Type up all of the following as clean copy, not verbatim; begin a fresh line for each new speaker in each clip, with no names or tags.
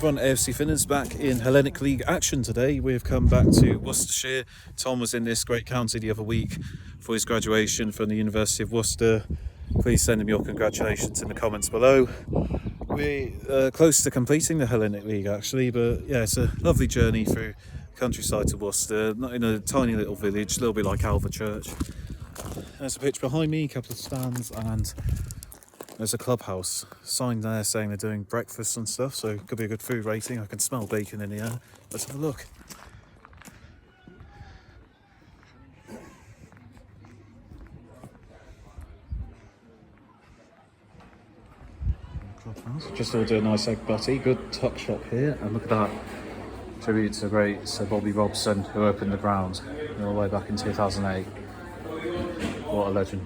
everyone, AFC Finners back in Hellenic League action today. We've come back to Worcestershire. Tom was in this great county the other week for his graduation from the University of Worcester. Please send him your congratulations in the comments below. We're close to completing the Hellenic League actually, but yeah, it's a lovely journey through countryside to Worcester, not in a tiny little village, a little bit like Alvechurch. There's a pitch behind me, a couple of stands, and there's a clubhouse sign there saying they're doing breakfast and stuff, so it could be a good food rating. I can smell bacon in the air. Let's have a look. Clubhouse. Just ordered a nice egg butty, good tuck shop here, and look at that. Tribute to the great Sir Bobby Robson, who opened the ground all the way back in 2008. What a legend.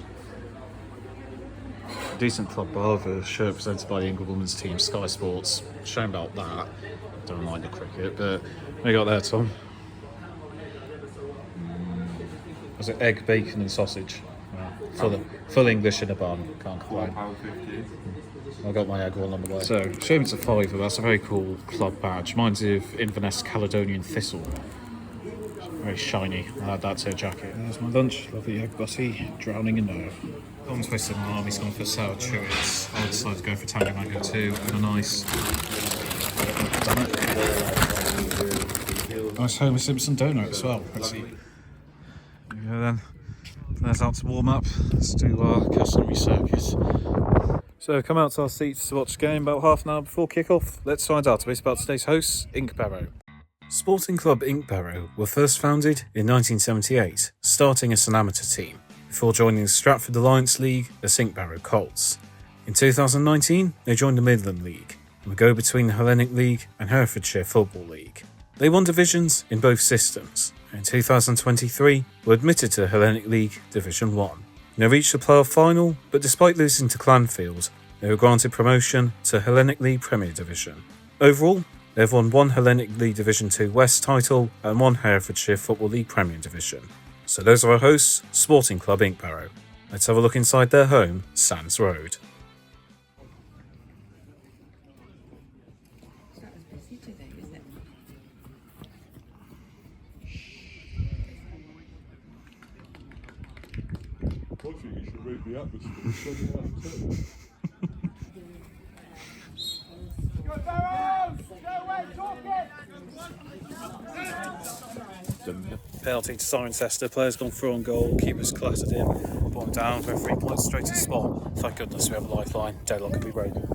Decent club bar with a shirt presented by the England women's team, Sky Sports. Shame about that. Don't mind the cricket, but what you got there, Tom? Was it egg, bacon and sausage? Yeah. Full English in a bun, can't complain. I got my egg roll on the way. So, shame it's a fiver, that's a very cool club badge. Reminds me of Inverness Caledonian Thistle. Very shiny. I had that to a jacket. There's my lunch, lovely egg butty, drowning in nerve. Tom's twisted my arm, he's gone for sour churits. I decided to go for tango mango too, and a nice Homer Simpson donut as well. Let's see. There we go then. There's out to warm up. Let's do our customary circuit. So come out to our seats to watch the game about half an hour before kick-off. Let's find out a bit about today's hosts, Inkberrow. Sporting Club Inkberrow were first founded in 1978, starting as an amateur team, before joining the Stratford Alliance League as Inkberrow Colts. In 2019, they joined the Midland League, and the go-between the Hellenic League and Herefordshire Football League. They won divisions in both systems, and in 2023 were admitted to the Hellenic League Division 1. They reached the playoff final, but despite losing to Clanfield, they were granted promotion to Hellenic League Premier Division. Overall, they have won one Hellenic League Division 2 West title and one Herefordshire Football League Premier Division. So those are our hosts, Sporting Club Inkberrow. Let's have a look inside their home, Sands Road.
I think you should read the atmosphere.
Penalty to Cirencester, players gone through on goal, keepers clattered in, ball down for 3 points straight to spot. Thank goodness we have a lifeline, deadlock could be broken.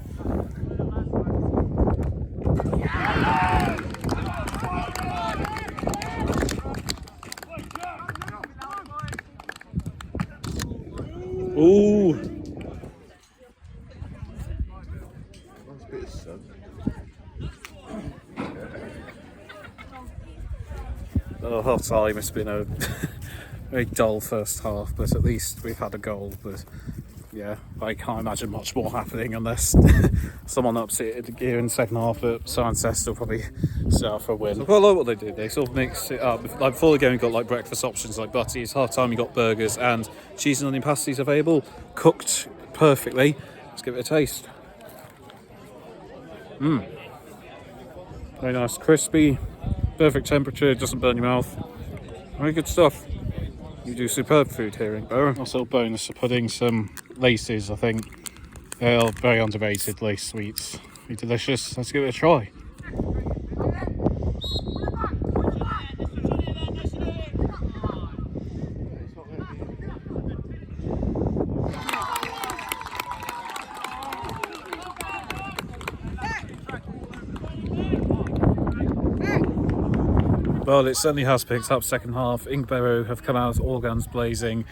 Ooh!
Nice bit of sun.
Oh, half time, it's been a very dull first half, but at least we've had a goal. But yeah, I can't imagine much more happening unless someone ups it in the gear in the second half. But Cirencester will probably set out for a win. So I quite like what they did. They sort of mixed it up. Like before the game, we got like breakfast options like butties. Half time, you got burgers and cheese and onion pasties available, cooked perfectly. Let's give it a taste. Very nice, crispy. Perfect temperature, doesn't burn your mouth. Very good stuff. You do superb food here, Inkberrow. Also, bonus for putting some laces, I think. They are very underrated, lace sweets. Be delicious. Let's give it a try. Well, it certainly has picked up second half. Inkberrow have come out all guns blazing.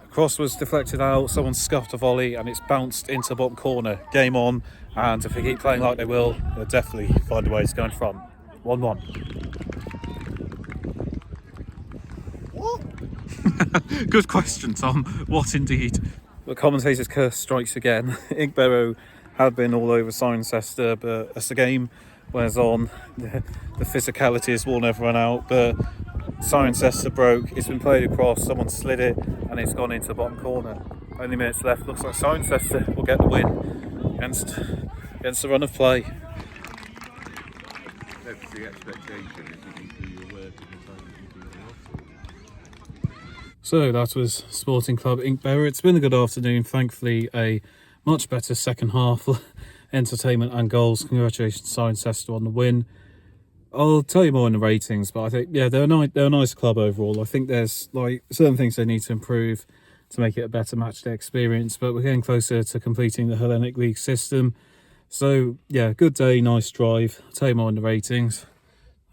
A cross was deflected out, someone scuffed a volley and it's bounced into the bottom corner. Game on, and if they keep playing like they will, they'll definitely find a way to go in front. 1-1. What? Good question, Tom. What indeed? The commentator's curse strikes again. Inkberrow had been all over Cirencester, but as the game wears on, the physicality has worn everyone out, but Cirencester broke, it's been played across, someone slid it and it's gone into the bottom corner. Only minutes left, looks like Cirencester will get the win against the run of play.
the expectation is that you do your work in the time that you do the offer.
So that was Sporting Club Inkberrow. It's been a good afternoon. Thankfully, a much better second half. Entertainment and goals. Congratulations, Cirencester, on the win. I'll tell you more in the ratings, but I think, yeah, they're a nice club overall. I think there's like certain things they need to improve to make it a better matchday experience, but we're getting closer to completing the Hellenic League system. So, yeah, good day, nice drive. I'll tell you more in the ratings.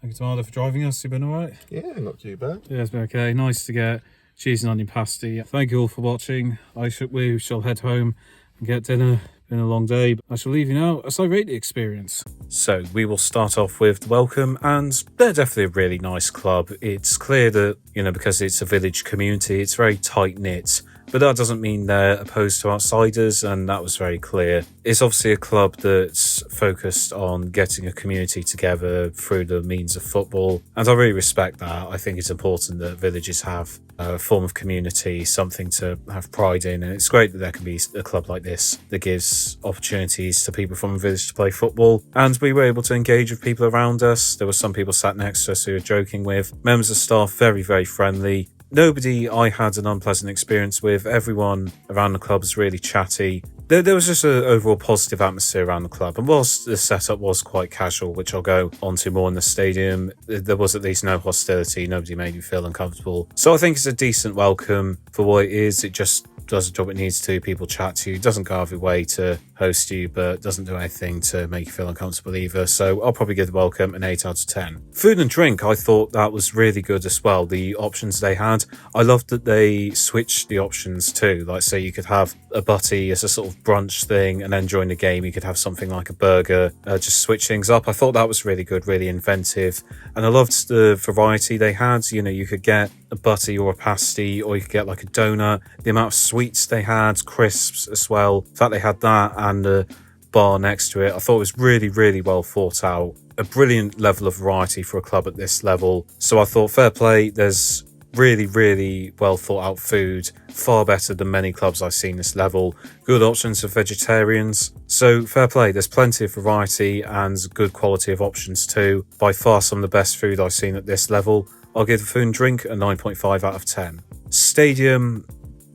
Thank you, Tamada, for driving us. You've been all right?
Yeah, not too bad.
Yeah, it's been okay. Nice to get cheese and onion pasty. Thank you all for watching. We shall head home and get dinner. Been a long day, but I shall leave you now as I rate the experience. So we will start off with the welcome, and they're definitely a really nice club. It's clear that, because it's a village community, it's very tight-knit, but that doesn't mean they're opposed to outsiders, and that was very clear. It's obviously a club that's focused on getting a community together through the means of football, and I really respect that. I think it's important that villages have a form of community, something to have pride in, and it's great that there can be a club like this that gives opportunities to people from a village to play football. And we were able to engage with people around us. There were some people sat next to us who we were joking with. Members of staff, very, very friendly. Nobody I had an unpleasant experience with. Everyone around the club was really chatty. There was just an overall positive atmosphere around the club, and whilst the setup was quite casual, which I'll go on to more in the stadium, there was at least no hostility. Nobody made me feel uncomfortable. So I think it's a decent welcome for what it is. It just does the job it needs to. People chat to you, doesn't go out of your way to host you, but doesn't do anything to make you feel uncomfortable either. So I'll probably give the welcome an 8 out of 10. Food and drink, I thought that was really good as well. The options they had, I loved that they switched the options too. Like, say you could have a butty as a sort of brunch thing, and then during the game you could have something like a burger. Just switch things up. I thought that was really good, really inventive, and I loved the variety they had. You could get a butty or a pasty, or you could get like a donut. The amount of sweets they had, crisps as well. The fact they had that and a bar next to it, I thought it was really, really well thought out. A brilliant level of variety for a club at this level. So I thought, fair play. There's really, really well thought out food, far better than many clubs I've seen this level. Good options for vegetarians. So fair play. There's plenty of variety and good quality of options too. By far some of the best food I've seen at this level. I'll give the food and drink a 9.5 out of 10. Stadium,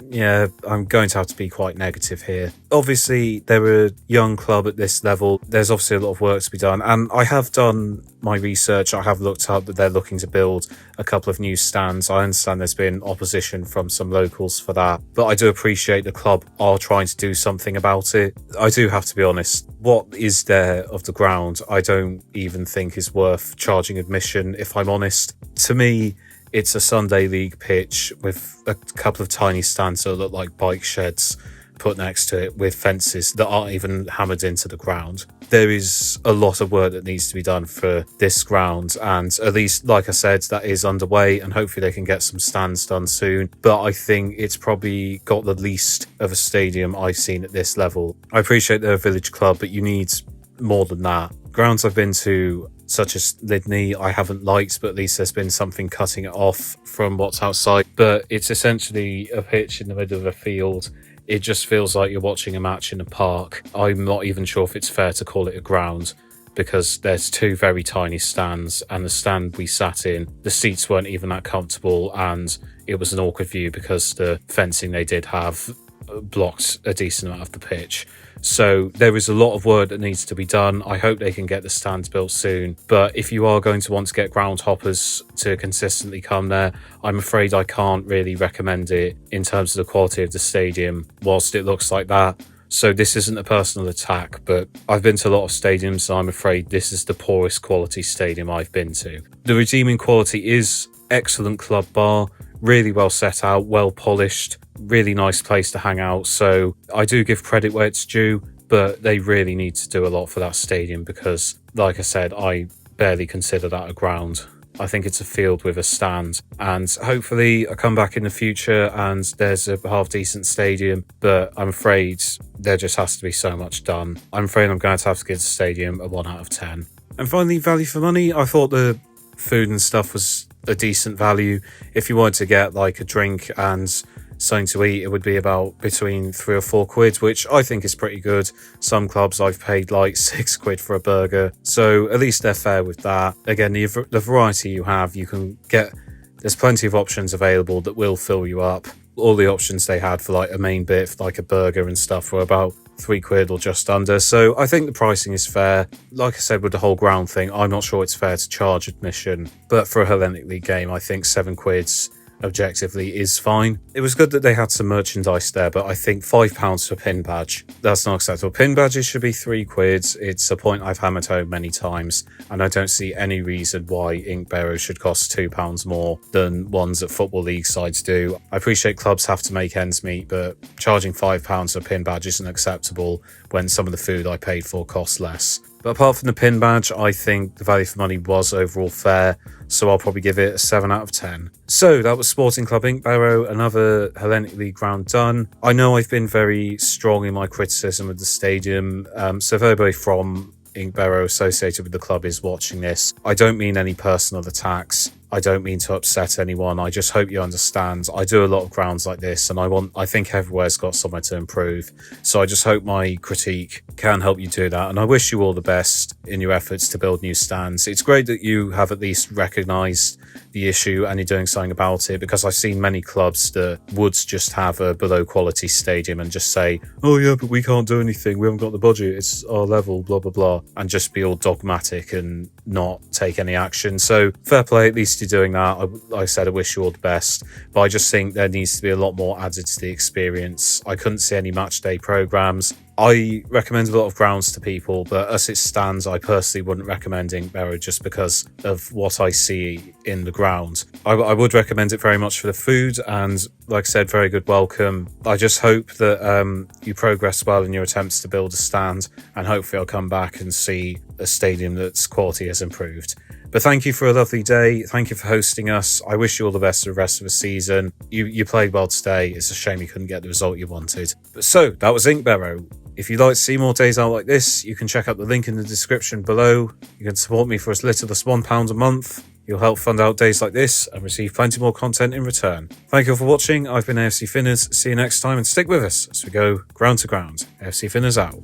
yeah, I'm going to have to be quite negative here. Obviously, they're a young club at this level. There's obviously a lot of work to be done. And I have done my research. I have looked up that they're looking to build a couple of new stands. I understand there's been opposition from some locals for that. But I do appreciate the club are trying to do something about it. I do have to be honest. What is there of the ground, I don't even think is worth charging admission, if I'm honest. To me, it's a Sunday League pitch with a couple of tiny stands that look like bike sheds put next to it with fences that aren't even hammered into the ground. There is a lot of work that needs to be done for this ground, and at least, like I said, that is underway, and hopefully they can get some stands done soon. But I think it's probably got the least of a stadium I've seen at this level. I appreciate they're a village club, but you need more than that. Grounds I've been to, such as Lydney, I haven't liked, but at least there's been something cutting it off from what's outside. But it's essentially a pitch in the middle of a field. It just feels like you're watching a match in a park. I'm not even sure if it's fair to call it a ground, because there's two very tiny stands, and the stand we sat in, the seats weren't even that comfortable, and it was an awkward view because the fencing they did have blocked a decent amount of the pitch. So there is a lot of work that needs to be done. I hope they can get the stands built soon. But if you are going to want to get ground hoppers to consistently come there, I'm afraid I can't really recommend it in terms of the quality of the stadium whilst it looks like that. So this isn't a personal attack, but I've been to a lot of stadiums, and I'm afraid this is the poorest quality stadium I've been to. The redeeming quality is excellent club bar, really well set out, well polished, really nice place to hang out. So I do give credit where it's due, but they really need to do a lot for that stadium because, like I said, I barely consider that a ground. I think it's a field with a stand, and hopefully I come back in the future and there's a half decent stadium, but I'm afraid there just has to be so much done. I'm afraid I'm going to have to give the stadium a 1 out of 10. And finally, value for money. I thought the food and stuff was a decent value. If you wanted to get like a drink and something to eat, it would be about between £3 or £4, which I think is pretty good. Some clubs I've paid like £6 for a burger, so at least they're fair with that. Again, the variety you have, you can get, there's plenty of options available that will fill you up. All the options they had for like a main bit, like a burger and stuff, were about £3 or just under. So I think the pricing is fair. Like I said, with the whole ground thing, I'm not sure it's fair to charge admission, but for a Hellenic League game, I think £7 objectively is fine. It was good that they had some merchandise there, but I think £5 for a pin badge, that's not acceptable. Pin badges should be £3. It's a point I've hammered home many times, and I don't see any reason why Inkberrow should cost £2 more than ones that Football League sides do. I appreciate clubs have to make ends meet, but charging £5 for a pin badge isn't acceptable when some of the food I paid for costs less. But apart from the pin badge, I think the value for money was overall fair, so I'll probably give it a 7 out of 10. So that was Sporting Club Inkberrow, another Hellenic League ground done. I know I've been very strong in my criticism of the stadium, so if anybody from Inkberrow associated with the club is watching this, I don't mean any personal attacks. I don't mean to upset anyone. I just hope you understand. I do a lot of grounds like this, and I think everywhere's got somewhere to improve. So I just hope my critique can help you do that. And I wish you all the best in your efforts to build new stands. It's great that you have at least recognised the issue and you're doing something about it, because I've seen many clubs that would just have a below quality stadium and just say, oh yeah, but we can't do anything. We haven't got the budget. It's our level, blah, blah, blah. And just be all dogmatic and not take any action. So fair play, at least you're doing that. Like I said, I wish you all the best, but I just think there needs to be a lot more added to the experience. I couldn't see any match day programs. I recommend a lot of grounds to people, but as it stands, I personally wouldn't recommend Inkberrow just because of what I see in the ground. I would recommend it very much for the food, and like I said, very good welcome. I just hope that you progress well in your attempts to build a stand, and hopefully I'll come back and see a stadium that's quality has improved. But thank you for a lovely day. Thank you for hosting us. I wish you all the best for the rest of the season. You played well today. It's a shame you couldn't get the result you wanted. But so, that was Inkberrow. If you'd like to see more days out like this, you can check out the link in the description below. You can support me for as little as £1 a month. You'll help fund out days like this and receive plenty more content in return. Thank you all for watching. I've been AFC Finners. See you next time, and stick with us as we go ground to ground. AFC Finners out.